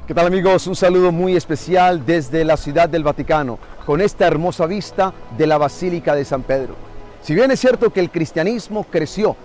¿Qué tal, amigos? Un saludo muy especial desde la Ciudad del Vaticano, con esta hermosa vista de la Basílica de San Pedro. Si bien es cierto que el cristianismo creció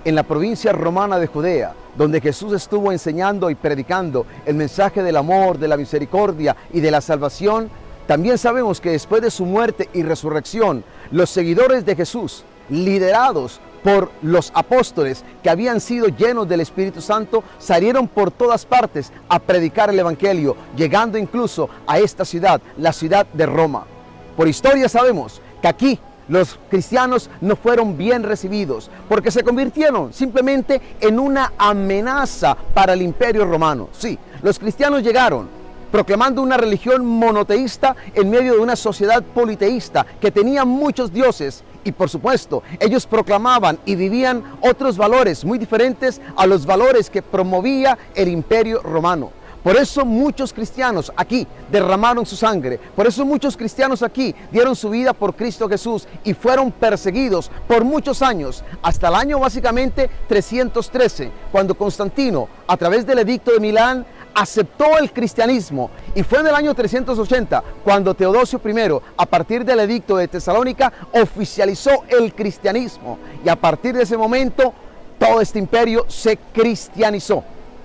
en la provincia romana de Judea, donde Jesús estuvo enseñando y predicando el mensaje del amor, de la misericordia y de la salvación, también sabemos que después de su muerte y resurrección, los seguidores de Jesús, liderados por los apóstoles que habían sido llenos del Espíritu Santo, salieron por todas partes a predicar el Evangelio, llegando incluso a esta ciudad, la ciudad de Roma. Por historia sabemos que aquí los cristianos no fueron bien recibidos porque se convirtieron simplemente en una amenaza para el Imperio Romano. Sí, los cristianos llegaron proclamando una religión monoteísta en medio de una sociedad politeísta que tenía muchos dioses. Y por supuesto, ellos proclamaban y vivían otros valores muy diferentes a los valores que promovía el Imperio Romano. Por eso muchos cristianos aquí derramaron su sangre. Por eso muchos cristianos aquí dieron su vida por Cristo Jesús y fueron perseguidos por muchos años, hasta el año básicamente 313, cuando Constantino, a través del Edicto de Milán, aceptó el cristianismo, y fue en el año 380 cuando Teodosio I, a partir del Edicto de Tesalónica, oficializó el cristianismo, y a partir de ese momento todo este imperio se cristianizó.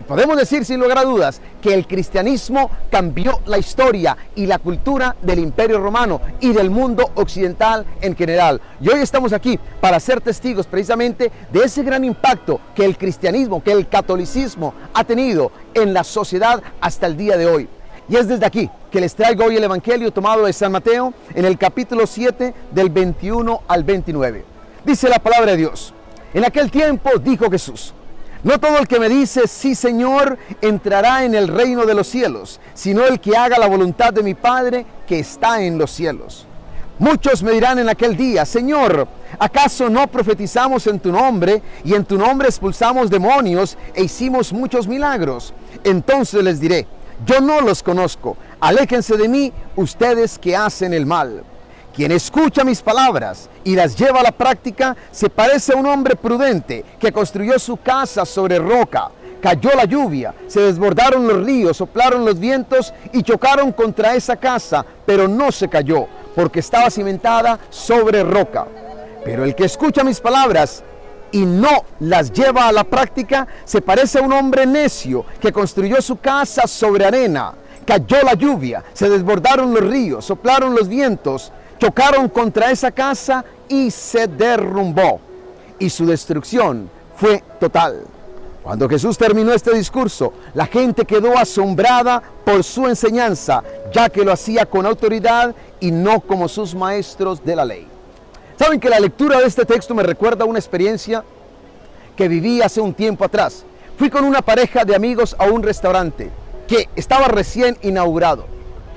Podemos decir sin lugar a dudas que el cristianismo cambió la historia y la cultura del Imperio Romano y del mundo occidental en general. Y hoy estamos aquí para ser testigos precisamente de ese gran impacto que el cristianismo, que el catolicismo ha tenido en la sociedad hasta el día de hoy. Y es desde aquí que les traigo hoy el Evangelio tomado de San Mateo en el capítulo 7 del 21 al 29. Dice la palabra de Dios: en aquel tiempo dijo Jesús: no todo el que me dice sí, Señor, entrará en el reino de los cielos, sino el que haga la voluntad de mi Padre que está en los cielos. Muchos me dirán en aquel día: Señor, ¿acaso no profetizamos en tu nombre, y en tu nombre expulsamos demonios e hicimos muchos milagros? Entonces les diré: yo no los conozco, aléjense de mí, ustedes que hacen el mal. Quien escucha mis palabras y las lleva a la práctica se parece a un hombre prudente que construyó su casa sobre roca. Cayó la lluvia, se desbordaron los ríos, soplaron los vientos y chocaron contra esa casa, pero no se cayó, porque estaba cimentada sobre roca. Pero el que escucha mis palabras y no las lleva a la práctica se parece a un hombre necio que construyó su casa sobre arena. Cayó la lluvia, se desbordaron los ríos, soplaron los vientos, chocaron contra esa casa y se derrumbó, y su destrucción fue total. Cuando Jesús terminó este discurso, la gente quedó asombrada por su enseñanza, ya que lo hacía con autoridad y no como sus maestros de la ley. Saben que la lectura de este texto me recuerda a una experiencia que viví hace un tiempo atrás. Fui con una pareja de amigos a un restaurante que estaba recién inaugurado.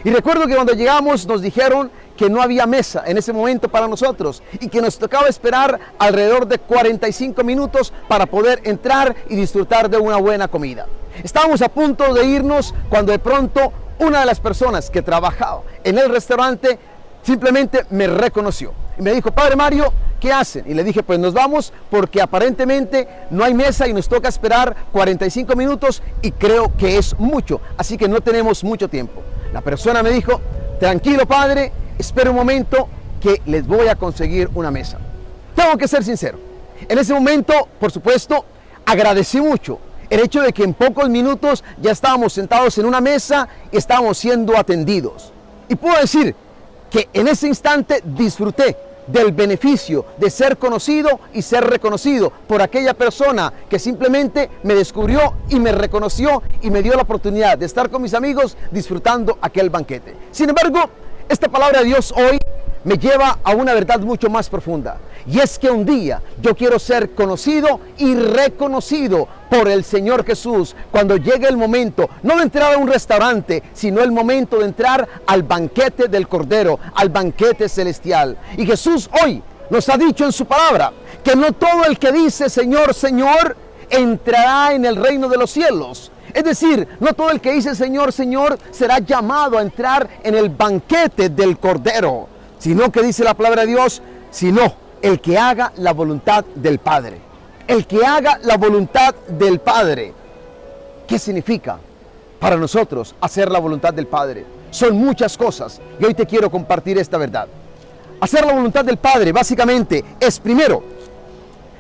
Y recuerdo que cuando llegamos nos dijeron que no había mesa en ese momento para nosotros y que nos tocaba esperar alrededor de 45 minutos para poder entrar y disfrutar de una buena comida. Estábamos a punto de irnos cuando de pronto una de las personas que trabajaba en el restaurante simplemente me reconoció y me dijo: Padre Mario, ¿qué hacen? Y le dije: pues nos vamos porque aparentemente no hay mesa y nos toca esperar 45 minutos y creo que es mucho, así que no tenemos mucho tiempo. La persona me dijo: tranquilo, padre, espera un momento que les voy a conseguir una mesa. Tengo que ser sincero, en ese momento, por supuesto, agradecí mucho el hecho de que en pocos minutos ya estábamos sentados en una mesa y estábamos siendo atendidos. Y puedo decir que en ese instante disfruté del beneficio de ser conocido y ser reconocido por aquella persona que simplemente me descubrió y me reconoció y me dio la oportunidad de estar con mis amigos disfrutando aquel banquete. Sin embargo, esta palabra de Dios hoy me lleva a una verdad mucho más profunda, y es que un día yo quiero ser conocido y reconocido por el Señor Jesús cuando llegue el momento, no de entrar a un restaurante, sino el momento de entrar al banquete del Cordero, al banquete celestial. Y Jesús hoy nos ha dicho en su palabra que no todo el que dice Señor, Señor, entrará en el reino de los cielos. Es decir, no todo el que dice Señor, Señor será llamado a entrar en el banquete del Cordero, sino que dice la palabra de Dios, sino el que haga la voluntad del Padre. El que haga la voluntad del Padre. ¿Qué significa? para nosotros hacer la voluntad del Padre. Son muchas cosas y hoy te quiero compartir esta verdad. Hacer la voluntad del Padre básicamente es, primero,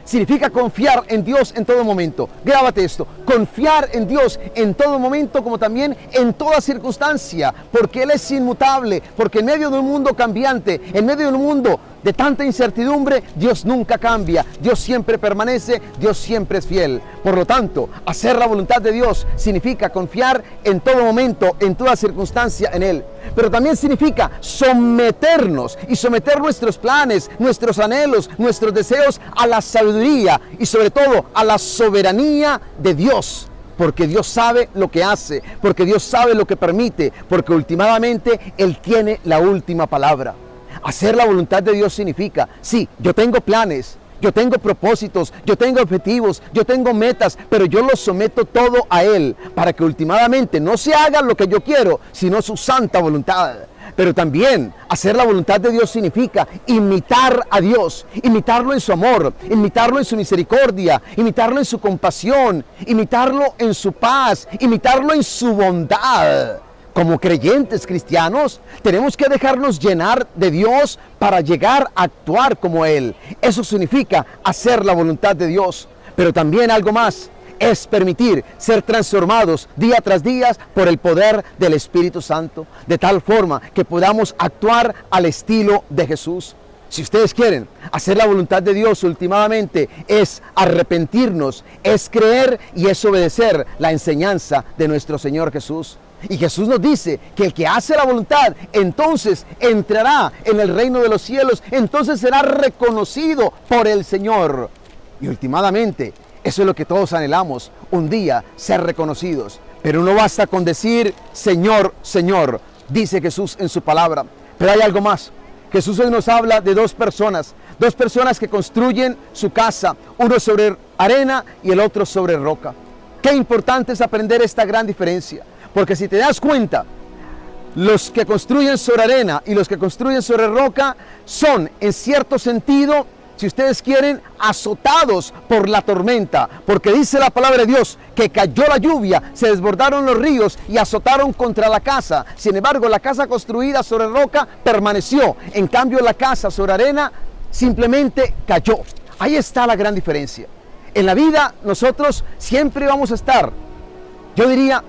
significa confiar en Dios en todo momento. Grábate esto: confiar en Dios en todo momento, como también en toda circunstancia, porque Él es inmutable, porque en medio de un mundo cambiante, en medio de un mundo de tanta incertidumbre, Dios nunca cambia, Dios siempre permanece, Dios siempre es fiel. Por lo tanto, hacer la voluntad de Dios significa confiar en todo momento, en toda circunstancia en Él. Pero también significa someternos y someter nuestros planes, nuestros anhelos, nuestros deseos a la sabiduría y sobre todo a la soberanía de Dios. Porque Dios sabe lo que hace, porque Dios sabe lo que permite, porque últimamente Él tiene la última palabra. Hacer la voluntad de Dios significa, sí, yo tengo planes, yo tengo propósitos, yo tengo objetivos, yo tengo metas, pero yo lo someto todo a Él, para que últimamente no se haga lo que yo quiero, sino su santa voluntad. Pero también hacer la voluntad de Dios significa imitar a Dios, imitarlo en su amor, imitarlo en su misericordia, imitarlo en su compasión, imitarlo en su paz, imitarlo en su bondad. Como creyentes cristianos, tenemos que dejarnos llenar de Dios para llegar a actuar como Él. Eso significa hacer la voluntad de Dios. Pero también algo más, es permitir ser transformados día tras día por el poder del Espíritu Santo, de tal forma que podamos actuar al estilo de Jesús. Si ustedes quieren hacer la voluntad de Dios, últimamente es arrepentirnos, es creer y es obedecer la enseñanza de nuestro Señor Jesús. Y Jesús nos dice que el que hace la voluntad, entonces entrará en el reino de los cielos, entonces será reconocido por el Señor. Y últimamente, eso es lo que todos anhelamos, un día ser reconocidos. Pero no basta con decir, Señor, Señor, dice Jesús en su palabra. Pero hay algo más. Jesús hoy nos habla de dos personas que construyen su casa, uno sobre arena y el otro sobre roca. Qué importante es aprender esta gran diferencia. Porque si te das cuenta, los que construyen sobre arena y los que construyen sobre roca son, en cierto sentido, si ustedes quieren, azotados por la tormenta. Porque dice la palabra de Dios que cayó la lluvia, se desbordaron los ríos y azotaron contra la casa. Sin embargo, la casa construida sobre roca permaneció. En cambio, la casa sobre arena simplemente cayó. Ahí está la gran diferencia. En la vida nosotros siempre vamos a estar, yo diría,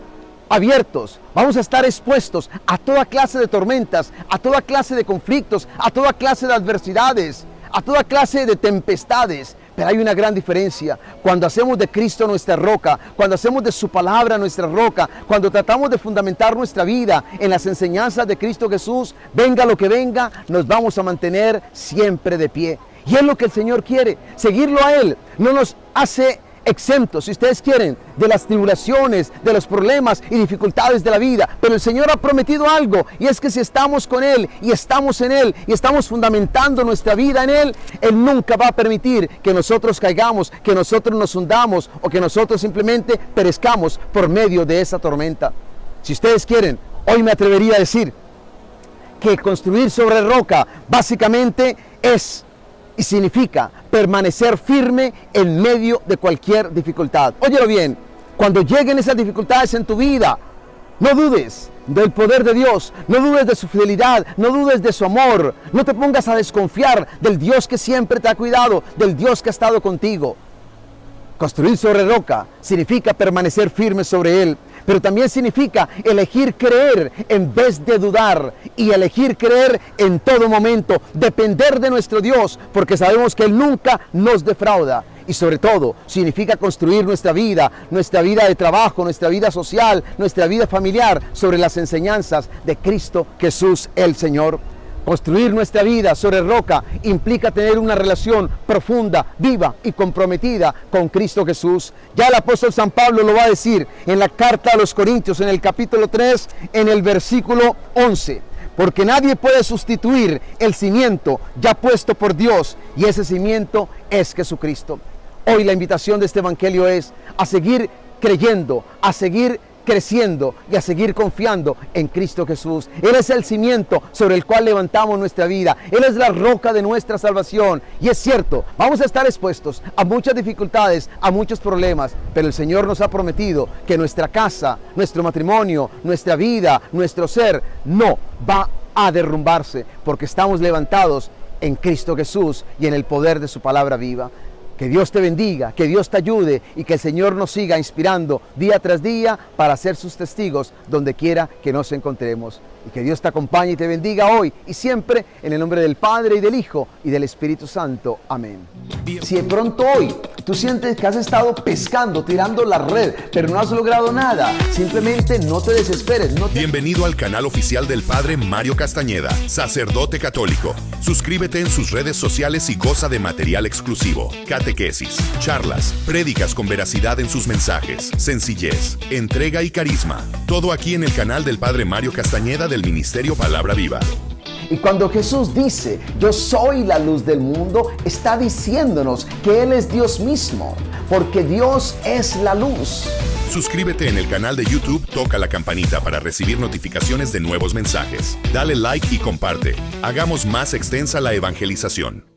abiertos, vamos a estar expuestos a toda clase de tormentas, a toda clase de conflictos, a toda clase de adversidades, a toda clase de tempestades. Pero hay una gran diferencia cuando hacemos de Cristo nuestra roca, cuando hacemos de su palabra nuestra roca, cuando tratamos de fundamentar nuestra vida en las enseñanzas de Cristo Jesús. Venga lo que venga, nos vamos a mantener siempre de pie. Y es lo que el Señor quiere, seguirlo a Él. No nos hace exentos, si ustedes quieren, de las tribulaciones, de los problemas y dificultades de la vida. Pero el Señor ha prometido algo, y es que si estamos con Él y estamos en Él y estamos fundamentando nuestra vida en Él, Él nunca va a permitir que nosotros caigamos, que nosotros nos hundamos o que nosotros simplemente perezcamos por medio de esa tormenta. Si ustedes quieren, hoy me atrevería a decir que construir sobre roca básicamente es y significa permanecer firme en medio de cualquier dificultad. Óyelo bien, cuando lleguen esas dificultades en tu vida, no dudes del poder de Dios, no dudes de su fidelidad, no dudes de su amor, no te pongas a desconfiar del Dios que siempre te ha cuidado, del Dios que ha estado contigo. Construir sobre roca significa permanecer firme sobre Él, pero también significa elegir creer en vez de dudar y elegir creer en todo momento, depender de nuestro Dios, porque sabemos que Él nunca nos defrauda. Y sobre todo, significa construir nuestra vida de trabajo, nuestra vida social, nuestra vida familiar sobre las enseñanzas de Cristo Jesús el Señor. Construir nuestra vida sobre roca implica tener una relación profunda, viva y comprometida con Cristo Jesús. Ya el apóstol San Pablo lo va a decir en la carta a los Corintios, en el capítulo 3, en el versículo 11. Porque nadie puede sustituir el cimiento ya puesto por Dios, y ese cimiento es Jesucristo. Hoy la invitación de este evangelio es a seguir creyendo, a seguir creciendo y a seguir confiando en Cristo Jesús. Él es el cimiento sobre el cual levantamos nuestra vida. Él es la roca de nuestra salvación. Y es cierto, vamos a estar expuestos a muchas dificultades, a muchos problemas, pero el Señor nos ha prometido que nuestra casa, nuestro matrimonio, nuestra vida, nuestro ser no va a derrumbarse, porque estamos levantados en Cristo Jesús y en el poder de su palabra viva. Que Dios te bendiga, que Dios te ayude y que el Señor nos siga inspirando día tras día para ser sus testigos donde quiera que nos encontremos. Y que Dios te acompañe y te bendiga hoy y siempre en el nombre del Padre y del Hijo y del Espíritu Santo. Amén. Si de pronto hoy tú sientes que has estado pescando, tirando la red, pero no has logrado nada, simplemente no te desesperes. Bienvenido al canal oficial del Padre Mario Castañeda, sacerdote católico. Suscríbete en sus redes sociales y goza de material exclusivo, catequesis, charlas, prédicas con veracidad en sus mensajes, sencillez, entrega y carisma. Todo aquí en el canal del Padre Mario Castañeda del Ministerio Palabra Viva. Y cuando Jesús dice, yo soy la luz del mundo, está diciéndonos que Él es Dios mismo, porque Dios es la luz. Suscríbete en el canal de YouTube, toca la campanita para recibir notificaciones de nuevos mensajes. Dale like y comparte. Hagamos más extensa la evangelización.